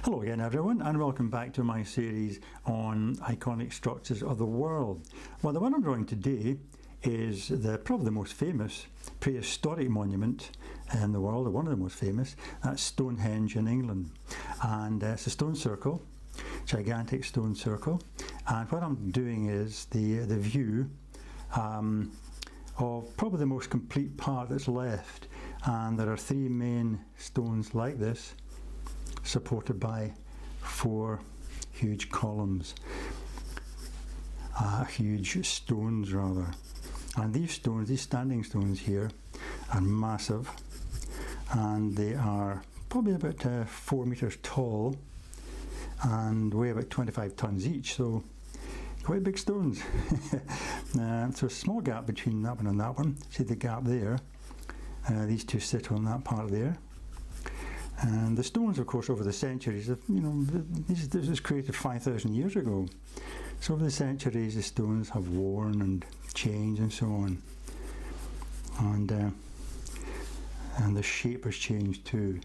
Hello again everyone, and welcome back to my series on iconic structures of the world. Well, the one I'm drawing today is probably the most famous prehistoric monument in the world, or one of the most famous. That's Stonehenge in England, and it's a stone circle, gigantic stone circle. And what I'm doing is the view of probably the most complete part that's left, and there are three main stones like this, supported by four huge columns, huge stones rather. And these stones, these standing stones here, are massive, and they are probably about 4 meters tall and weigh about 25 tons each, so quite big stones. So a small gap between that one and that one. See the gap there? These two sit on that part there. And the stones, of course, over the centuries, this was created 5,000 years ago. So over the centuries, the stones have worn and changed and so on. And the shape has changed too.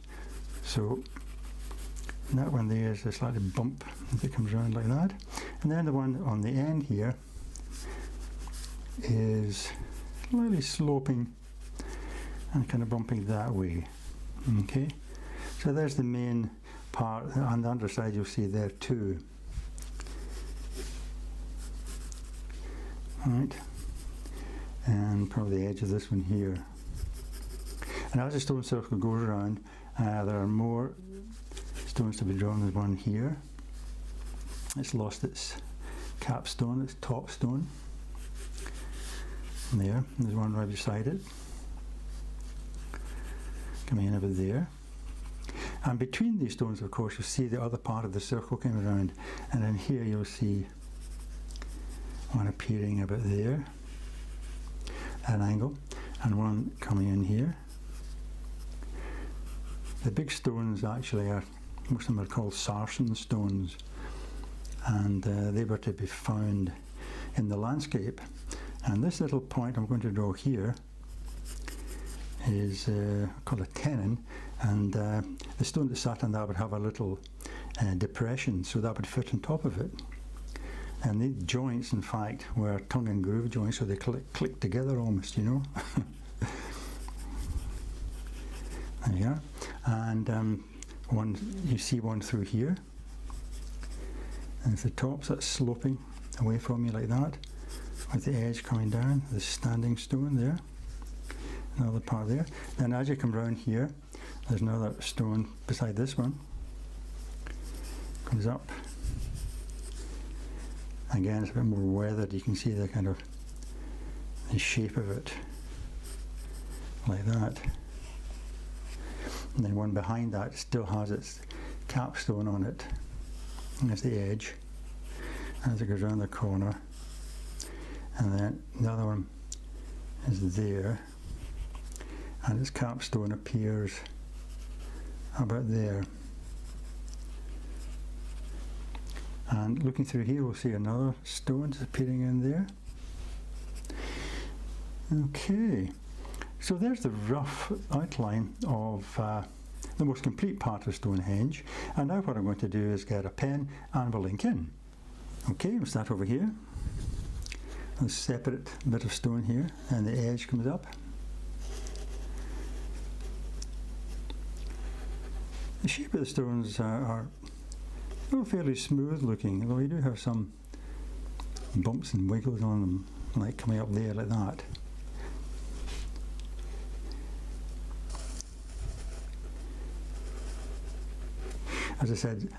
So that one there is a slightly bump that comes around like that. And then the one on the end here is slightly sloping and kind of bumping that way. Okay. So there's the main part. On the underside you'll see there too. Right. And probably the edge of this one here. And as the stone circle goes around, there are more stones to be drawn. There's one here. It's lost its capstone, its top stone. And there's one right beside it. Coming in over there. And between these stones, of course, you'll see the other part of the circle coming around. And then here you'll see one appearing about there at an angle, and one coming in here. The big stones actually are, most of them are called sarsen stones, and they were to be found in the landscape. And this little point I'm going to draw here is called a tenon, and the stone that sat on that would have a little depression, so that would fit on top of it. And the joints, in fact, were tongue and groove joints, so they click together almost, you know. There you are. And you see one through here. And it's the top, so that's sloping away from you like that, with the edge coming down, the standing stone there. Another part there. Then as you come round here, there's another stone beside this one. Comes up. Again, it's a bit more weathered. You can see the kind of the shape of it, like that. And then one behind that still has its capstone on it. And there's the edge as it goes around the corner. And then the other one is there. And its capstone appears about there. And looking through here, we'll see another stone appearing in there. Okay, so there's the rough outline of the most complete part of Stonehenge. And now what I'm going to do is get a pen and we'll ink in. Okay, we'll start over here. A separate bit of stone here, and the edge comes up. The shape of the stones are fairly smooth looking, although you do have some bumps and wiggles on them, like coming up there like that. As I said,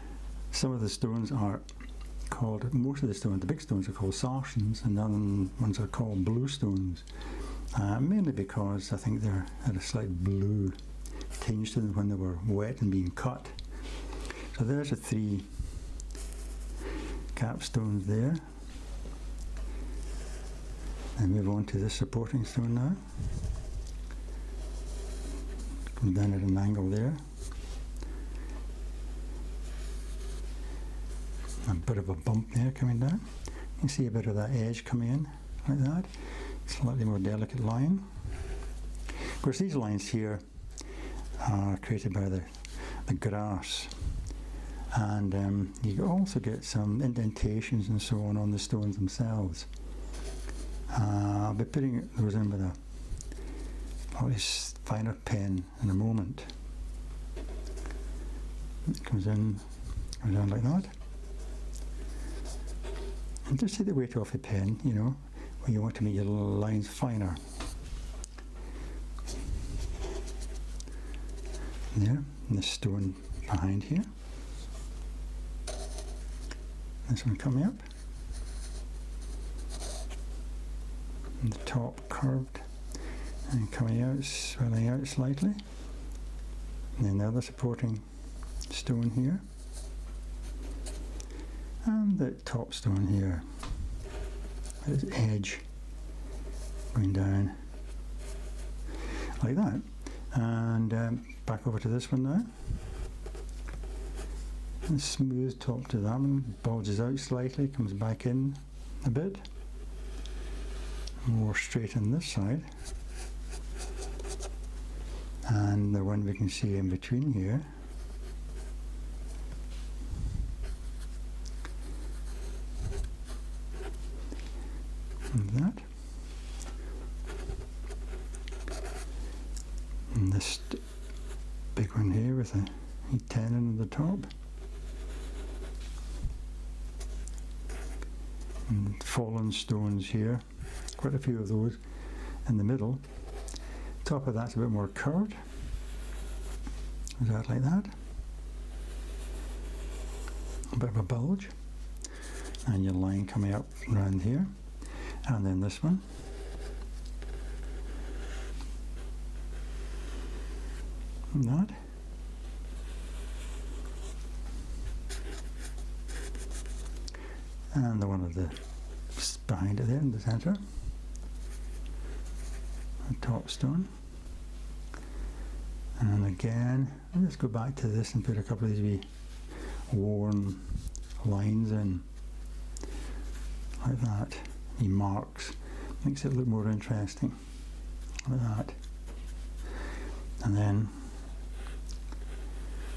some of the stones are called, most of the stones, the big stones are called sarsens, and the other ones are called blue stones, mainly because I think they're had a slight blue tinge to them when they were wet and being cut. So there's the three capstones there. And move on to this supporting stone now. Come down at an angle there. A bit of a bump there coming down. You can see a bit of that edge coming in like that. Slightly more delicate line. Of course, these lines here are created by the grass and you also get some indentations and so on the stones themselves. I'll be putting those in with a finer pen in a moment. It comes in, goes down like that. And just take the weight off the pen, you know, when you want to make your little lines finer. There, and the stone behind here. This one coming up. And the top curved and coming out, swelling out slightly. And then the other supporting stone here. And the top stone here. Its edge going down like that. And back over to this one now. And smooth top to that one, bulges out slightly, comes back in a bit. More straight on this side. And the one we can see in between here. And that. And this big one here with a tenon at the top. And fallen stones here, quite a few of those in the middle. Top of that's a bit more curved. Is that like that? A bit of a bulge. And your line coming up around here. And then this one. And that. And the one of the behind it there in the centre. The top stone. And again, let's go back to this and put a couple of these wee worn lines in. Like that. Wee marks. Makes it look more interesting. Like that. And then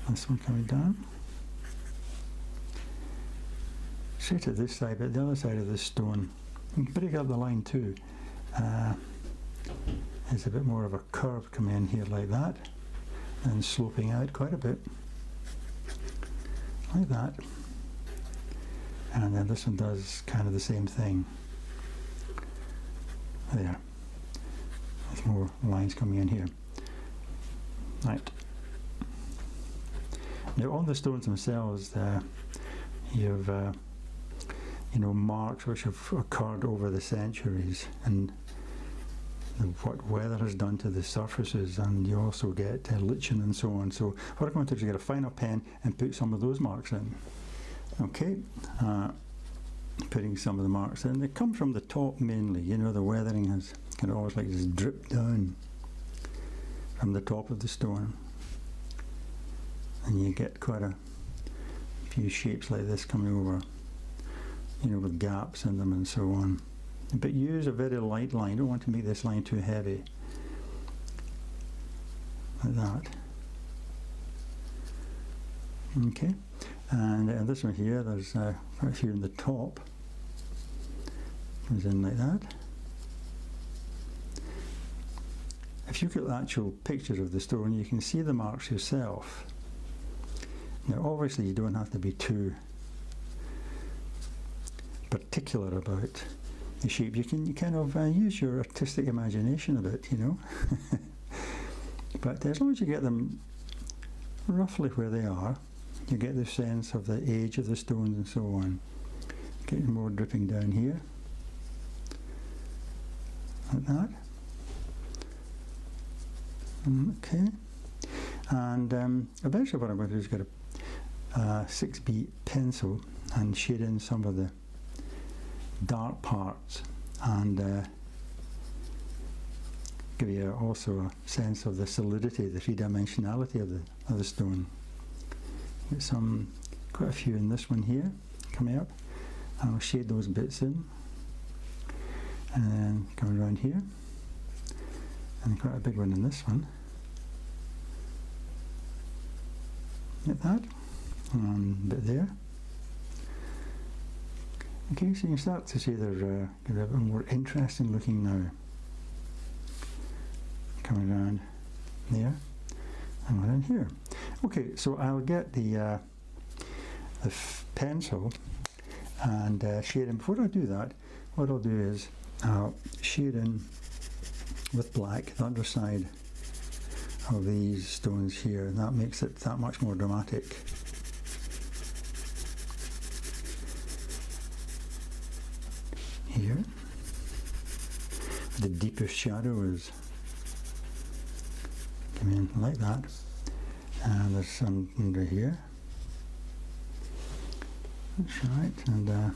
this one coming down. Straight to this side, but the other side of this stone, you can break up the line too. There's a bit more of a curve coming in here like that, and sloping out quite a bit, like that. And then this one does kind of the same thing. There. With more lines coming in here. Right. Now on the stones themselves, you've marks which have occurred over the centuries, and what weather has done to the surfaces, and you also get lichen and so on. So what I'm going to do is get a finer pen and put some of those marks in. Okay, putting some of the marks in. They come from the top mainly, you know, the weathering has kind of always like just dripped down from the top of the stone. And you get quite a few shapes like this coming over, you know, with gaps in them and so on. But use a very light line. You don't want to make this line too heavy. Like that. Okay. And this one here, there's quite a few in the top. Comes in like that. If you get actual pictures of the stone, you can see the marks yourself. Now obviously you don't have to be too particular about the shape. You can kind of use your artistic imagination a bit, you know. But as long as you get them roughly where they are, you get the sense of the age of the stones and so on. Getting more dripping down here, like that. Okay. And eventually what I'm going to do is get a 6B pencil and shade in some of the dark parts, and give you also a sense of the solidity, the three-dimensionality of the stone. Get quite a few in this one here coming up, and I'll shade those bits in, and then coming around here, and quite a big one in this one, like that. and a bit there. Okay, so you can start to see they're a bit more interesting looking now. Coming around there and around here. Okay, so I'll get the pencil and shade in. Before I do that, what I'll do is I'll shade in with black the underside of these stones here, and that makes it that much more dramatic. Here, the deepest shadow is come in like that, and there's some under here. That's right, and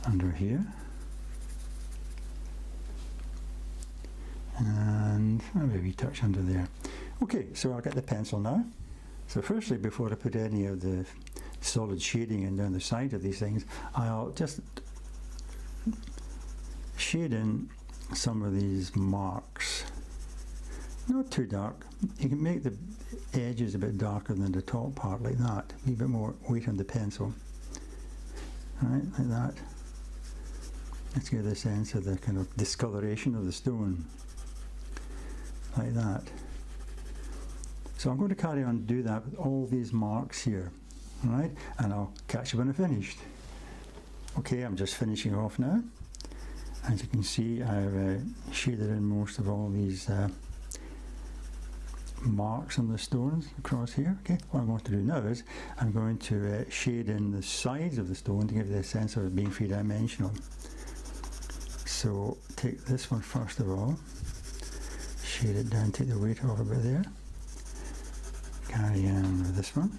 under here, and maybe a touch under there. Okay, so I'll get the pencil now. So firstly, before I put any of the solid shading in down the side of these things, I'll just shade in some of these marks. Not too dark. You can make the edges a bit darker than the top part, like that. A bit more weight on the pencil. Right, like that. Let's get a sense of the kind of discoloration of the stone. Like that. So I'm going to carry on do that with all these marks here. Alright, and I'll catch you when I'm finished. Okay, I'm just finishing off now. As you can see, I've shaded in most of all these marks on the stones across here. Okay, what I'm going to do now is I'm going to shade in the sides of the stone to give you a sense of it being three-dimensional. So take this one first of all, shade it down, take the weight off a bit there, carry on with this one,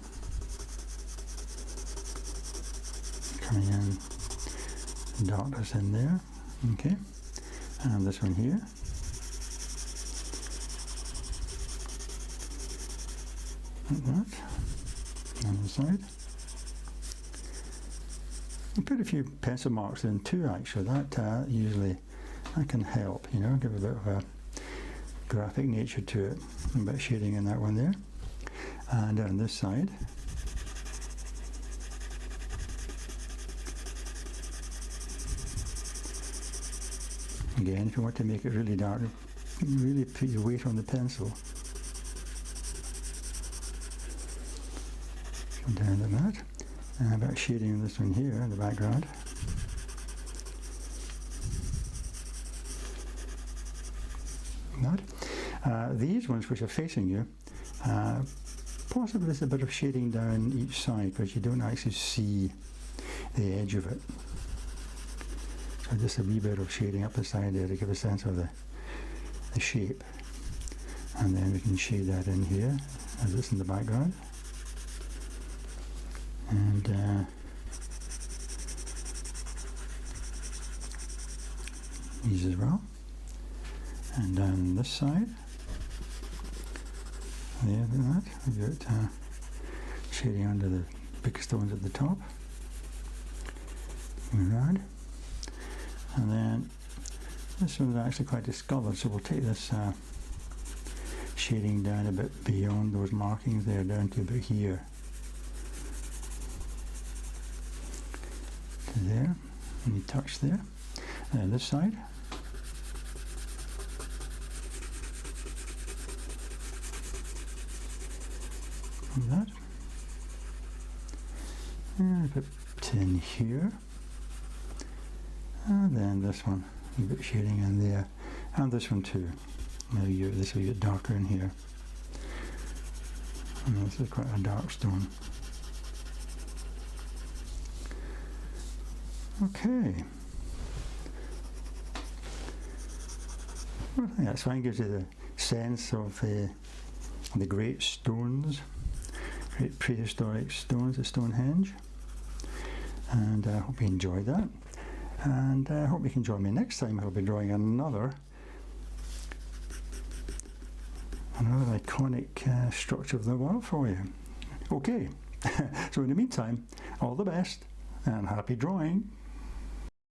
coming in, darkness in there, okay, and this one here. Like that, on the side. You put a few pencil marks in too, actually. That usually that can help, you know, give a bit of a graphic nature to it. A bit of shading in that one there, and on this side. Again, if you want to make it really dark, really put your weight on the pencil. Down to that, and a bit of shading in this one here in the background. That. These ones which are facing you, possibly there's a bit of shading down each side because you don't actually see the edge of it. So just a wee bit of shading up the side there to give a sense of the shape. And then we can shade that in here as it's in the background. And these as well, and down this side, there, like that, we've got shading under the big stones at the top, around, and then this one's actually quite discoloured, so we'll take this shading down a bit beyond those markings there, down to about here. There, and you touch there, and this side, like that, and put in here, and then this one, a bit shading in there, and this one too. Maybe this will get darker in here, and this is quite a dark stone. Okay. Well, I think that's fine. Gives you the sense of the great stones, great prehistoric stones at Stonehenge. And I hope you enjoyed that. And I hope you can join me next time. I'll be drawing another iconic structure of the world for you. Okay. So in the meantime, all the best and happy drawing.